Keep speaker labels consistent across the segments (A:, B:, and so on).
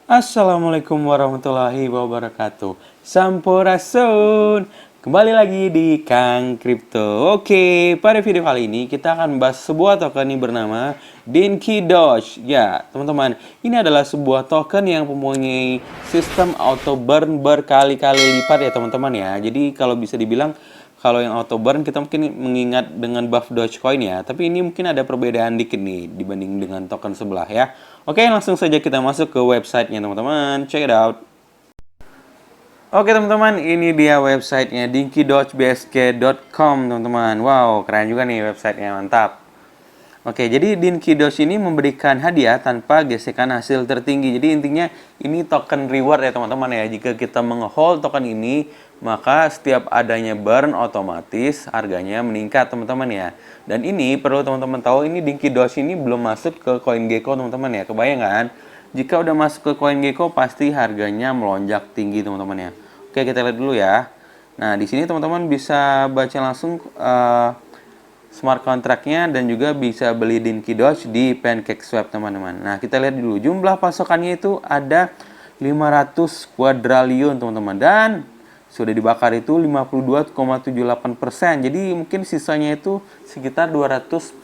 A: Assalamualaikum warahmatullahi wabarakatuh. Sampurasun. Kembali lagi di Kang Crypto. Oke, pada video kali ini kita akan membahas sebuah token yang bernama Dinky Doge. Ya, teman-teman, ini adalah sebuah token yang mempunyai sistem auto burn berkali-kali lipat ya, teman-teman ya. Jadi kalau bisa dibilang kalau yang auto burn kita mungkin mengingat dengan buff Dogecoin ya, tapi ini mungkin ada perbedaan dikit nih dibanding dengan token sebelah ya. Oke, langsung saja kita masuk ke websitenya teman-teman. Check it out. Oke teman-teman, ini dia websitenya dinkydogebsk.com teman-teman. Wow, keren juga nih websitenya, mantap. Oke, jadi Dinky Doge ini memberikan hadiah tanpa gesekan hasil tertinggi. Jadi intinya ini token reward ya teman-teman ya. Jika kita meng-hold token ini, maka setiap adanya burn otomatis harganya meningkat teman-teman ya. Dan ini perlu teman-teman tahu, ini Dinky Doge ini belum masuk ke CoinGecko teman-teman ya. Kebayang kan? Jika udah masuk ke CoinGecko pasti harganya melonjak tinggi teman-teman ya. Oke, kita lihat dulu ya. Nah, di sini teman-teman bisa baca langsung smart contract-nya dan juga bisa beli Dinky Doge di PancakeSwap teman-teman. Nah, kita lihat dulu jumlah pasokannya itu ada 500 kuadriliun teman-teman, dan sudah dibakar itu 52,78%. Jadi mungkin sisanya itu sekitar 240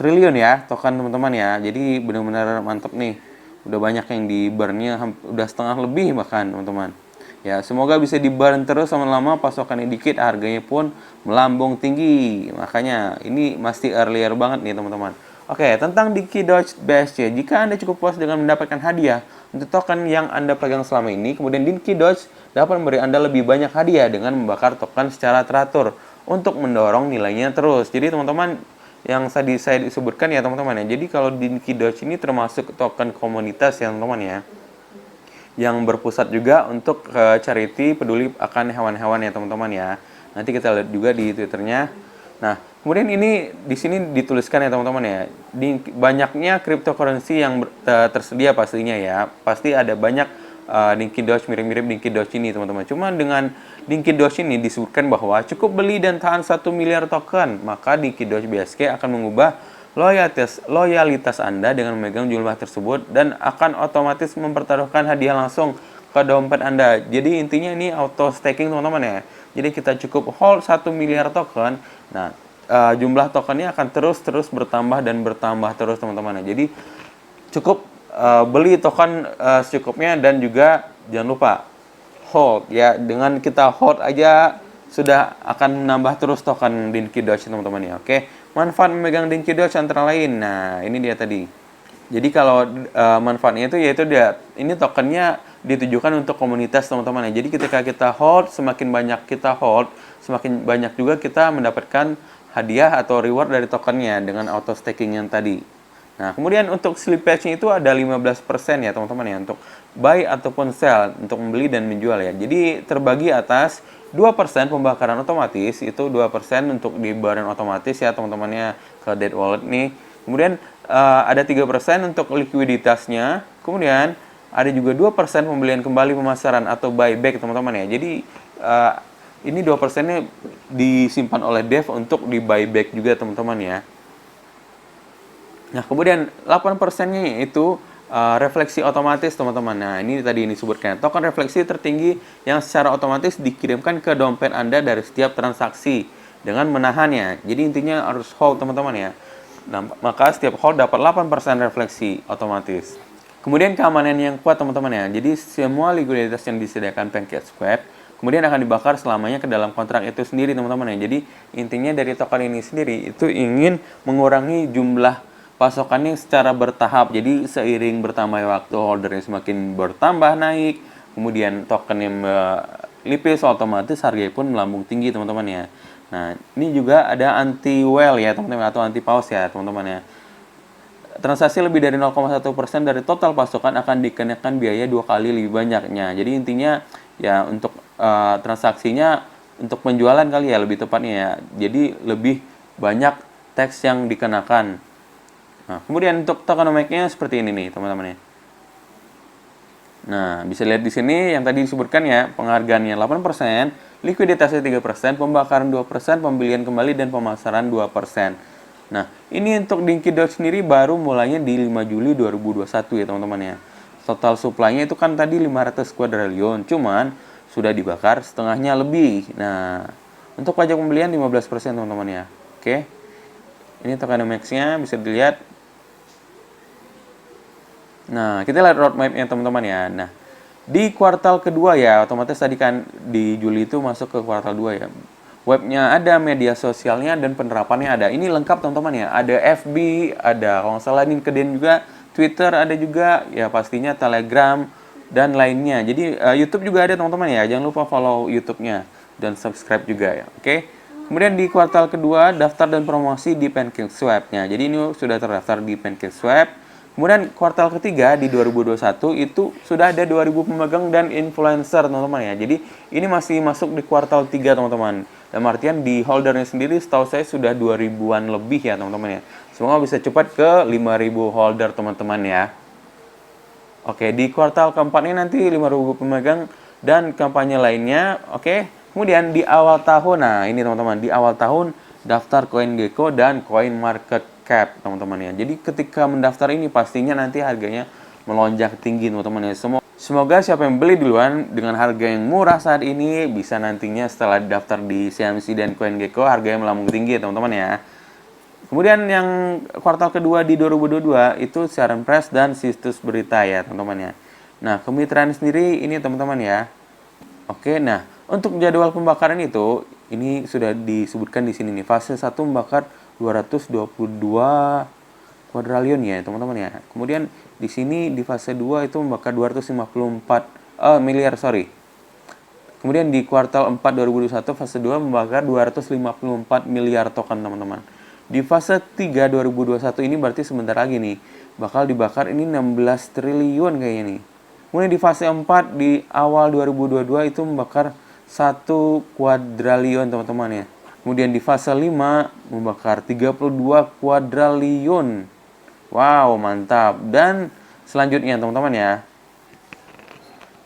A: triliun ya token teman-teman ya. Jadi benar-benar mantap nih. Udah banyak yang di burn-nya, udah setengah lebih bahkan teman-teman. Ya, semoga bisa di-burn terus lama-lama, pasokannya dikit, harganya pun melambung tinggi. Makanya ini masih earlier banget nih teman-teman. Oke, tentang Dinky Doge BSC. Jika Anda cukup puas dengan mendapatkan hadiah untuk token yang Anda pegang selama ini, kemudian Dinky Doge dapat memberi Anda lebih banyak hadiah dengan membakar token secara teratur untuk mendorong nilainya terus. Jadi teman-teman, yang tadi saya disebutkan ya teman-teman ya. Jadi kalau Dinky Doge ini termasuk token komunitas ya teman-teman ya, yang berpusat juga untuk charity peduli akan hewan-hewan ya teman-teman ya. Nanti kita lihat juga di Twitternya. Nah, kemudian ini di sini dituliskan ya teman-teman ya, di banyaknya cryptocurrency yang tersedia pastinya ya. Pasti ada banyak Dinky Doge mirip-mirip Dinky Doge ini teman-teman. Cuma dengan Dinky Doge ini disebutkan bahwa cukup beli dan tahan 1 miliar token, maka Dinky Doge BSK akan mengubah loyalitas Anda dengan memegang jumlah tersebut dan akan otomatis mempertaruhkan hadiah langsung ke dompet Anda. Jadi intinya ini auto staking teman-teman ya. Jadi kita cukup hold 1 miliar token. Nah, jumlah tokennya akan terus bertambah dan bertambah terus teman-teman ya. Jadi cukup beli token secukupnya, dan juga jangan lupa hold ya. Dengan kita hold aja sudah akan menambah terus token Dinky Doge teman-teman ya. Oke, manfaat memegang Dinky Doge antara lain. Nah, ini dia tadi. Jadi kalau manfaatnya itu yaitu dia ini tokennya ditujukan untuk komunitas teman-teman ya. Jadi ketika kita hold, semakin banyak kita hold, semakin banyak juga kita mendapatkan hadiah atau reward dari tokennya dengan auto staking yang tadi. Nah, kemudian untuk slippage-nya itu ada 15% ya teman-teman ya, untuk buy ataupun sell, untuk membeli dan menjual ya. Jadi terbagi atas 2% pembakaran otomatis, itu 2% untuk di burn otomatis ya teman-temannya ke dead wallet nih. Kemudian ada 3% untuk likuiditasnya. Kemudian ada juga 2% pembelian kembali pemasaran atau buyback teman-teman ya. Jadi ini 2%-nya disimpan oleh dev untuk di buyback juga teman-teman ya. Nah, kemudian 8%-nya itu refleksi otomatis teman-teman. Nah, ini tadi ini disebutkan. Token refleksi tertinggi yang secara otomatis dikirimkan ke dompet Anda dari setiap transaksi dengan menahannya. Jadi intinya harus hold teman-teman ya. Nah, maka setiap hold dapat 8% refleksi otomatis. Kemudian keamanan yang kuat teman-teman ya. Jadi semua likuiditas yang disediakan PancakeSwap kemudian akan dibakar selamanya ke dalam kontrak itu sendiri teman-teman ya. Jadi intinya dari token ini sendiri itu ingin mengurangi jumlah pasokannya secara bertahap. Jadi seiring bertambah waktu holdernya semakin bertambah naik, kemudian token yang melipis otomatis harganya pun melambung tinggi teman-teman ya. Nah, ini juga ada anti whale ya teman-teman, atau anti pause ya teman-teman ya. Transaksi lebih dari 0,1% dari total pasokan akan dikenakan biaya 2 kali lebih banyaknya. Jadi intinya ya untuk transaksinya untuk penjualan kali ya lebih tepatnya ya. Jadi lebih banyak tax yang dikenakan. Nah, kemudian untuk tokenomics-nya seperti ini nih, teman-teman ya. Nah, bisa lihat di sini yang tadi disebutkan ya, penghargaannya 8%, likuiditasnya 3%, pembakaran 2%, pembelian kembali dan pemasaran 2%. Nah, ini untuk Dinky Doge sendiri baru mulainya di 5 Juli 2021 ya, teman-teman ya. total supply-nya itu kan tadi 500 kuadriliun, cuman sudah dibakar setengahnya lebih. Nah, untuk pajak pembelian 15% teman-teman ya. Oke. Ini tokenomics-nya bisa dilihat. Nah, kita lihat roadmap-nya teman-teman ya. Nah, di kuartal kedua ya, otomatis tadi kan di Juli itu masuk ke kuartal 2 ya. Webnya ada, media sosialnya, dan penerapannya ada. Ini lengkap teman-teman ya. Ada FB, ada kalau nggak salah LinkedIn juga, Twitter ada juga, ya pastinya Telegram, dan lainnya. Jadi YouTube juga ada teman-teman ya. Jangan lupa follow YouTube-nya dan subscribe juga ya. Oke. Kemudian di kuartal kedua, daftar dan promosi di PancakeSwap-nya. Jadi ini sudah terdaftar di PancakeSwap. Kemudian kuartal ketiga di 2021 itu sudah ada 2000 pemegang dan influencer teman-teman ya. Jadi ini masih masuk di kuartal 3 teman-teman. Dalam artian di holdernya sendiri setahu saya sudah 2000-an lebih ya teman-teman ya. Semoga bisa cepat ke 5000 holder teman-teman ya. Oke, di kuartal keempat ini nanti 5000 pemegang dan kampanye lainnya. Oke, kemudian di awal tahun, nah ini teman-teman, di awal tahun daftar CoinGecko dan CoinMarketCap teman-teman ya. Jadi ketika mendaftar ini pastinya nanti harganya melonjak tinggi teman-teman ya. Semoga siapa yang beli duluan dengan harga yang murah saat ini bisa nantinya setelah daftar di CMC dan CoinGecko harganya melambung tinggi teman-teman ya. Kemudian yang kuartal kedua di 2022 itu siaran pers dan situs berita ya teman-teman ya. Nah, kemitraan sendiri ini teman-teman ya. Oke, nah untuk jadwal pembakaran itu ini sudah disebutkan di sini nih. Fase 1 membakar 222 kuadriliun ya teman-teman ya. Kemudian di sini di fase 2 itu membakar 254 miliar, sorry. Kemudian di kuartal 4 2021 fase 2 membakar 254 miliar token teman-teman. Di fase 3 2021 ini berarti sebentar lagi nih bakal dibakar ini 16 triliun kayaknya nih. Kemudian di fase 4 di awal 2022 itu membakar 1 kuadriliun teman-teman ya. Kemudian di fase 5 membakar 32 kuadriliun. Wow, mantap. Dan selanjutnya teman-teman ya.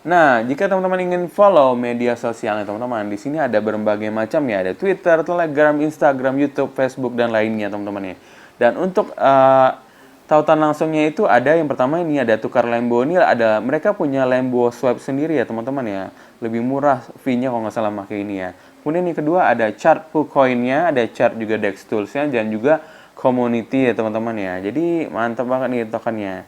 A: Nah, jika teman-teman ingin follow media sosialnya teman-teman, di sini ada berbagai macam ya, ada Twitter, Telegram, Instagram, YouTube, Facebook, dan lainnya teman-teman ya. Dan untuk tautan langsungnya itu ada yang pertama ini ada tukar Lembo, ini ada mereka punya Lembo Swap sendiri ya teman-teman ya, lebih murah fee-nya kalau nggak salah pakai ini ya. Kemudian yang kedua ada chart Coin-nya, ada chart juga Dex Tools-nya, dan juga community ya teman-teman ya. Jadi mantap banget nih tokennya.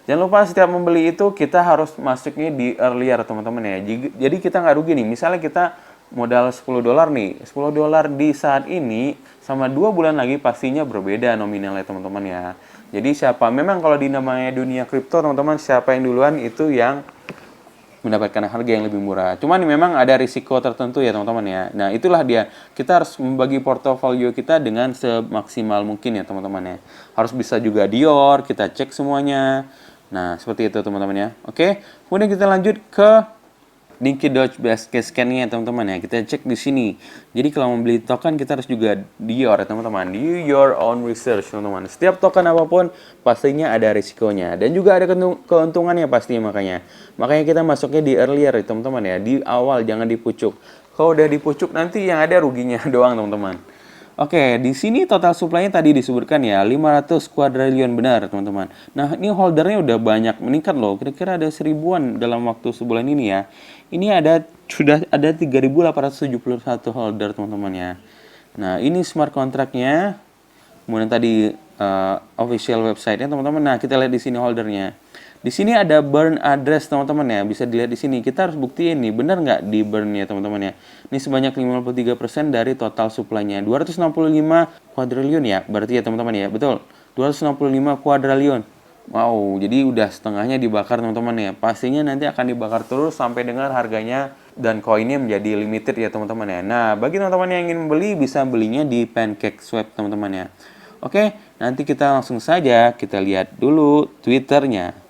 A: Jangan lupa setiap membeli itu kita harus masuknya di earlier teman-teman ya. Jadi kita nggak rugi nih. Misalnya kita modal 10 dolar nih. 10 dolar di saat ini sama 2 bulan lagi pastinya berbeda nominalnya teman-teman ya. Jadi siapa, memang kalau di namanya dunia kripto teman-teman, siapa yang duluan itu yang mendapatkan harga yang lebih murah. Cuman memang ada risiko tertentu ya teman-teman ya. Nah itulah dia, kita harus membagi portofolio kita dengan semaksimal mungkin ya teman-teman ya. Harus bisa juga Dior, kita cek semuanya. Nah, seperti itu teman-teman ya. Oke, kemudian kita lanjut ke Dinky Doge Basket Scan-nya teman-teman ya. Kita cek di sini. Jadi kalau membeli token kita harus juga Dior ya teman-teman. Do your own research teman-teman. Setiap token apapun pastinya ada risikonya dan juga ada keuntungannya pastinya makanya. Makanya kita masuknya di earlier ya teman-teman ya. Di awal, jangan di pucuk. Kalau udah di pucuk nanti yang ada ruginya doang teman-teman. Oke, di sini total supply-nya tadi disebutkan ya 500 kuadriliun benar teman-teman. Nah ini holdernya udah banyak meningkat loh, kira-kira ada 1000-an dalam waktu sebulan ini ya. Ini sudah ada 3871 holder teman-teman ya. Nah ini smart contract-nya, kemudian tadi official website-nya teman-teman. Nah kita lihat di sini holdernya. Di sini ada burn address teman-teman ya, bisa dilihat di sini. Kita harus buktiin nih, benar nggak di burn ya teman-teman ya. Ini sebanyak 53% dari total supply-nya. 265 kuadriliun ya, berarti ya teman-teman ya, betul. 265 kuadriliun. Wow, jadi udah setengahnya dibakar teman-teman ya. Pastinya nanti akan dibakar terus sampai dengan harganya dan koinnya menjadi limited ya teman-teman ya. Nah, bagi teman-teman yang ingin membeli bisa belinya di PancakeSwap teman-teman ya. Oke, nanti kita langsung saja kita lihat dulu Twitternya.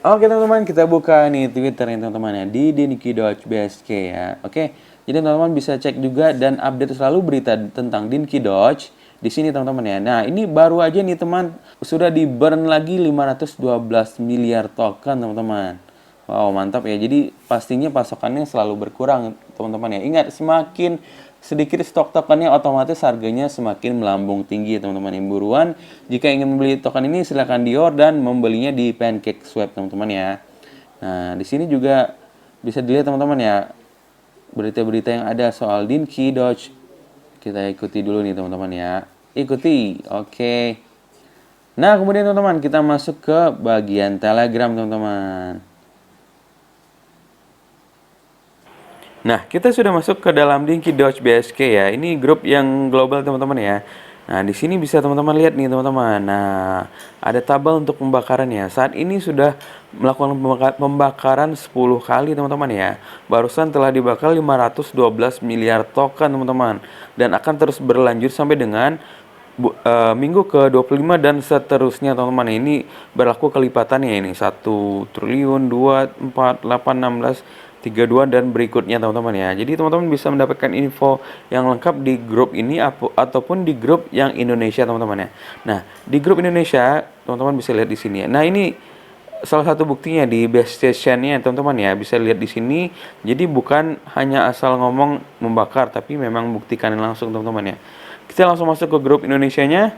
A: Oke teman-teman, kita buka nih Twitternya teman-teman ya di Dinky Doge BSK ya. Oke, jadi teman-teman bisa cek juga dan update selalu berita tentang Dinky Doge di sini teman-teman ya. Nah ini baru aja nih teman, sudah di burn lagi 512 miliar token teman-teman. Wow mantap ya, jadi pastinya pasokannya selalu berkurang teman-teman ya. Ingat, semakin sedikit stok tokennya otomatis harganya semakin melambung tinggi teman-teman. Yang buruan jika ingin membeli token ini silahkan Dior dan membelinya di PancakeSwap teman-teman ya. Nah, di sini juga bisa dilihat teman-teman ya, berita-berita yang ada soal Dinky Doge. Kita ikuti dulu nih teman-teman ya. Ikuti, oke. Nah, kemudian teman-teman kita masuk ke bagian Telegram teman-teman. Nah, kita sudah masuk ke dalam Dinky Doge BSK ya. Ini grup yang global teman-teman ya. Nah, di sini bisa teman-teman lihat nih teman-teman. Nah, ada tabel untuk pembakarannya. Saat ini sudah melakukan pembakaran 10 kali teman-teman ya. Barusan telah dibakar 512 miliar token teman-teman. Dan akan terus berlanjut sampai dengan minggu ke-25 dan seterusnya teman-teman. Ini berlaku kelipatannya ini 1 triliun, 2, 4, 8, 16, 32 dan berikutnya teman-teman ya. Jadi teman-teman bisa mendapatkan info yang lengkap di grup ini ataupun di grup yang Indonesia teman-teman ya. Nah, di grup Indonesia teman-teman bisa lihat di sini ya. Nah, ini salah satu buktinya di base stationnya teman-teman ya, bisa lihat di sini. Jadi bukan hanya asal ngomong membakar, tapi memang buktikan langsung teman-teman ya. Kita langsung masuk ke grup Indonesianya.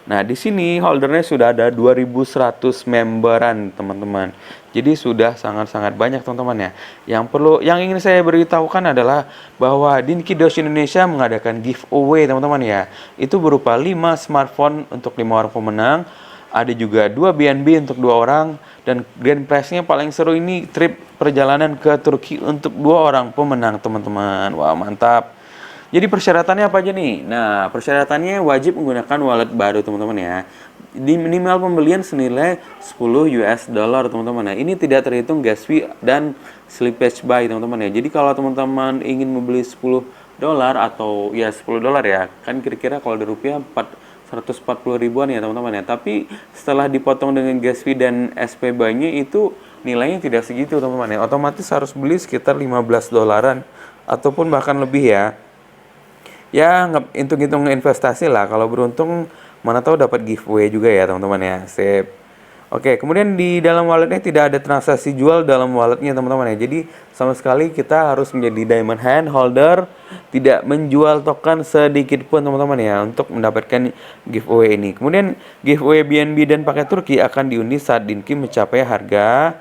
A: Nah, di sini holdernya sudah ada 2100 memberan, teman-teman. Jadi sudah sangat-sangat banyak, teman-teman ya. Yang ingin saya beritahukan adalah bahwa Dinky Doge Indonesia mengadakan giveaway, teman-teman ya. Itu berupa 5 smartphone untuk 5 orang pemenang. Ada juga 2 BNB untuk 2 orang dan grand prize-nya paling seru ini trip perjalanan ke Turki untuk 2 orang pemenang, teman-teman. Wah, mantap. Jadi persyaratannya apa aja nih? Nah, persyaratannya wajib menggunakan wallet baru teman-teman ya. Di minimal pembelian senilai 10 US dollar teman-teman ya. Ini tidak terhitung gas fee dan slippage buy teman-teman ya. Jadi kalau teman-teman ingin membeli 10 dolar atau ya 10 dolar ya, kan kira-kira kalau di rupiah 140 ribuan ya teman-teman ya. Tapi setelah dipotong dengan gas fee dan SP buy-nya itu nilainya tidak segitu teman-teman ya. Otomatis harus beli sekitar 15 dolaran ataupun bahkan lebih ya. Ya, hitung-hitung investasi lah. Kalau beruntung, mana tahu dapat giveaway juga ya teman-teman ya. Sip. Oke, kemudian di dalam walletnya tidak ada transaksi jual dalam walletnya teman-teman ya. Jadi sama sekali kita harus menjadi diamond hand holder, tidak menjual token sedikit pun teman-teman ya untuk mendapatkan giveaway ini. Kemudian giveaway BNB dan paket Turki akan diundi saat Dinky mencapai harga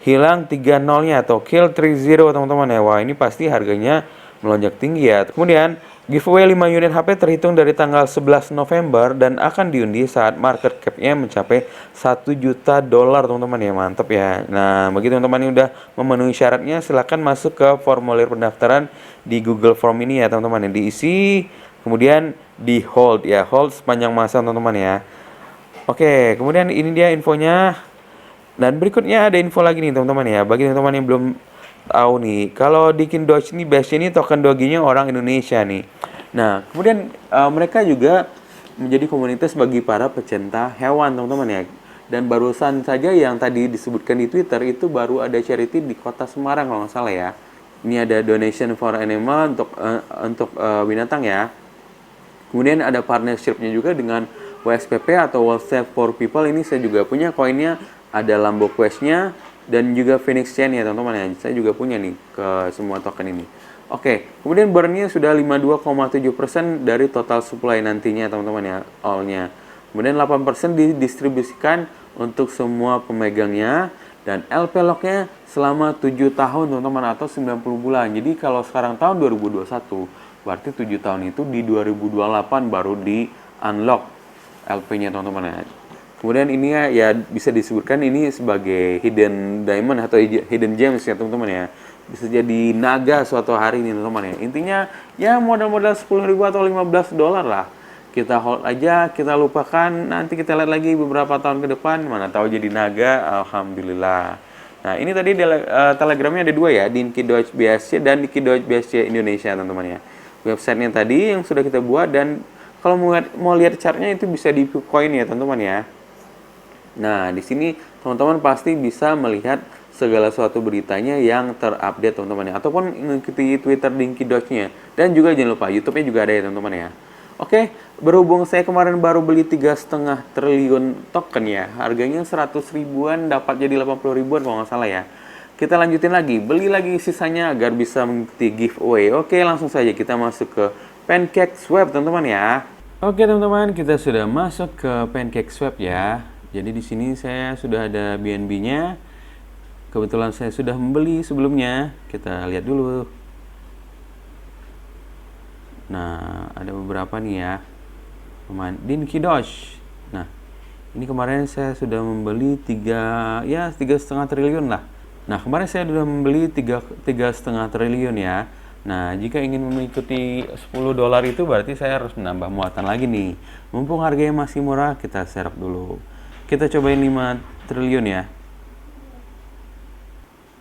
A: hilang 3 nolnya atau kill 30 teman-teman ya. Wah, ini pasti harganya melonjak tinggi ya. Kemudian giveaway 5 unit HP terhitung dari tanggal 11 November dan akan diundi saat market cap-nya mencapai 1 juta dolar teman-teman ya. Mantap ya. Nah, bagi teman-teman yang udah memenuhi syaratnya silahkan masuk ke formulir pendaftaran di Google Form ini ya teman-teman ya. Diisi kemudian di hold ya. Hold sepanjang masa teman-teman ya. Oke, kemudian ini dia infonya. Dan berikutnya ada info lagi nih teman-teman ya. Bagi teman-teman yang belum tahu nih, kalau Dinky Doge ini base ini token doginya orang Indonesia nih. Nah, kemudian mereka juga menjadi komunitas bagi para pecinta hewan teman-teman ya. Dan barusan saja yang tadi disebutkan di Twitter itu baru ada charity di kota Semarang kalau nggak salah ya. Ini ada donation for animal untuk binatang ya. Kemudian ada partnership-nya juga dengan WSPP atau World Save for People. Ini saya juga punya koinnya, ada Lambo Quest-nya dan juga Phoenix Chain ya teman-teman ya. Saya juga punya nih ke semua token ini. Oke, kemudian burn-nya sudah 52,7% dari total supply nantinya teman-teman ya, all-nya. Kemudian 8% didistribusikan untuk semua pemegangnya dan LP lock-nya selama 7 tahun teman-teman atau 90 bulan. Jadi kalau sekarang tahun 2021 berarti 7 tahun itu di 2028 baru di unlock LP-nya teman-teman ya. Kemudian ini ya bisa disebutkan ini sebagai hidden diamond atau hidden gems ya teman-teman ya. Bisa jadi naga suatu hari ini teman-teman ya. Intinya ya modal-modal 10.000 atau 15 dolar lah. Kita hold aja, kita lupakan, nanti kita lihat lagi beberapa tahun ke depan, mana tahu jadi naga, alhamdulillah. Nah, ini tadi telegramnya ada 2 ya, Dinky Doge BSC dan Dinky Doge BSC Indonesia teman-teman ya. Websitenya tadi yang sudah kita buat dan kalau mau lihat chartnya itu bisa di Picoin ya teman-teman ya. Nah, di sini teman-teman pasti bisa melihat segala suatu beritanya yang terupdate teman-teman ya. Ataupun mengikuti Twitter Dinky Doge-nya. Dan juga jangan lupa YouTube-nya juga ada ya teman-teman ya. Oke, berhubung saya kemarin baru beli 3,5 triliun token ya. Harganya 100 ribuan dapat jadi 80 ribuan kalau nggak salah ya. Kita lanjutin lagi, beli lagi sisanya agar bisa mengikuti giveaway. Oke, langsung saja kita masuk ke PancakeSwap teman-teman ya. Oke teman-teman, kita sudah masuk ke PancakeSwap ya. Jadi di sini saya sudah ada BNB-nya. Kebetulan saya sudah membeli sebelumnya. Kita lihat dulu. Nah, ada beberapa nih ya. Pemain Dinky Doge. Nah, ini kemarin saya sudah membeli 3,5 triliun lah. Nah, kemarin saya sudah membeli 3,5 triliun ya. Nah, jika ingin mengikuti $10 itu berarti saya harus menambah muatan lagi nih. Mumpung harganya masih murah, kita serap dulu. Kita cobain 5 triliun ya.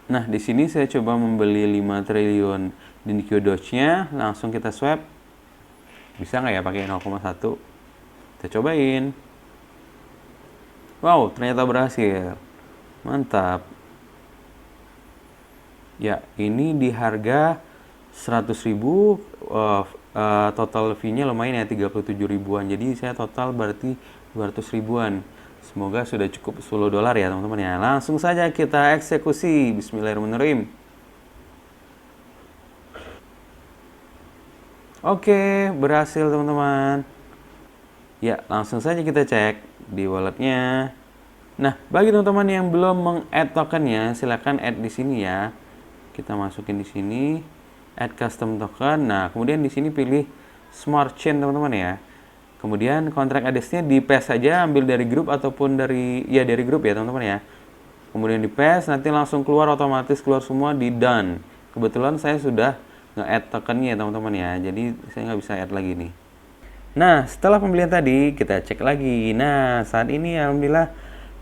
A: Nah, di sini saya coba membeli 5 triliun Dinky Doge-nya, langsung kita swap. Bisa nggak ya pakai 0,1? Kita cobain. Wow, ternyata berhasil. Mantap. Ya, ini di harga 100.000, total fee-nya lumayan ya, 37 ribuan. Jadi saya total berarti 200 ribuan. Semoga sudah cukup $10 ya teman-teman ya. Langsung saja kita eksekusi. Bismillahirrahmanirrahim. Oke, berhasil teman-teman. Ya, langsung saja kita cek di walletnya. Nah, bagi teman-teman yang belum meng-add tokennya, silahkan add di sini ya. Kita masukin di sini, add custom token. Nah, kemudian di sini pilih smart chain teman-teman ya. Kemudian kontrak address-nya di paste saja, ambil dari grup ataupun dari grup ya teman-teman ya. Kemudian di paste, nanti langsung keluar, otomatis keluar semua di done. Kebetulan saya sudah nge-add tokennya teman-teman ya, jadi saya nggak bisa add lagi nih. Nah, setelah pembelian tadi, kita cek lagi. Nah, saat ini alhamdulillah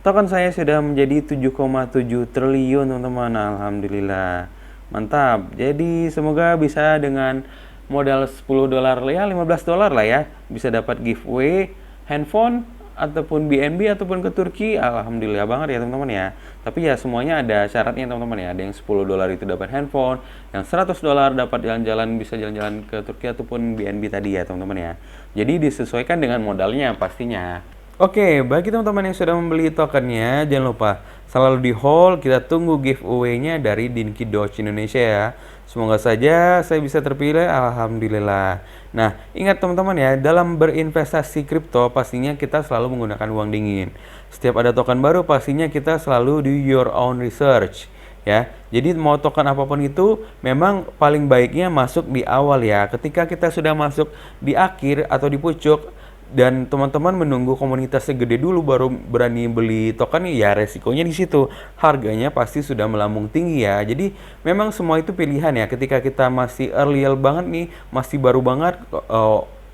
A: token saya sudah menjadi 7,7 triliun teman-teman. Alhamdulillah. Mantap. Jadi semoga bisa dengan modal $10 ya, $15 lah ya, bisa dapat giveaway handphone ataupun BNB ataupun ke Turki. Alhamdulillah banget ya teman-teman ya. Tapi ya semuanya ada syaratnya teman-teman ya. Ada yang $10 itu dapat handphone, yang $100 dapat jalan-jalan, bisa jalan-jalan ke Turki ataupun BNB tadi ya teman-teman ya. Jadi disesuaikan dengan modalnya pastinya. Oke, bagi teman-teman yang sudah membeli tokennya, jangan lupa selalu di hold, kita tunggu giveaway-nya dari Dinky Doge Indonesia ya. Semoga saja saya bisa terpilih, alhamdulillah. Nah, ingat teman-teman ya, dalam berinvestasi kripto pastinya kita selalu menggunakan uang dingin. Setiap ada token baru pastinya kita selalu do your own research ya. Jadi mau token apapun itu memang paling baiknya masuk di awal ya. Ketika kita sudah masuk di akhir atau di pucuk dan teman-teman menunggu komunitasnya gede dulu baru berani beli token, ya resikonya di situ. Harganya pasti sudah melambung tinggi ya. Jadi memang semua itu pilihan ya. Ketika kita masih early banget nih, masih baru banget,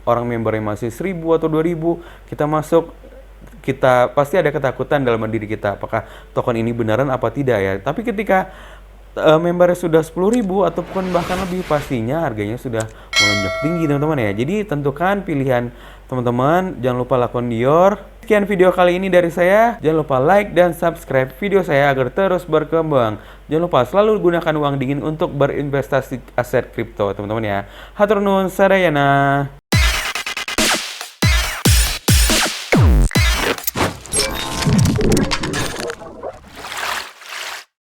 A: orang membernya masih 1.000 atau 2.000, kita masuk, kita pasti ada ketakutan dalam diri kita, apakah token ini beneran apa tidak ya. Tapi ketika membernya sudah 10.000 ataupun bahkan lebih, pastinya harganya sudah melonjak tinggi teman-teman ya. Jadi tentukan pilihan teman-teman, jangan lupa lakukan dior. Sekian video kali ini dari saya. Jangan lupa like dan subscribe video saya agar terus berkembang. Jangan lupa selalu gunakan uang dingin untuk berinvestasi aset kripto teman-teman ya. Hatur nuhun, sadayana.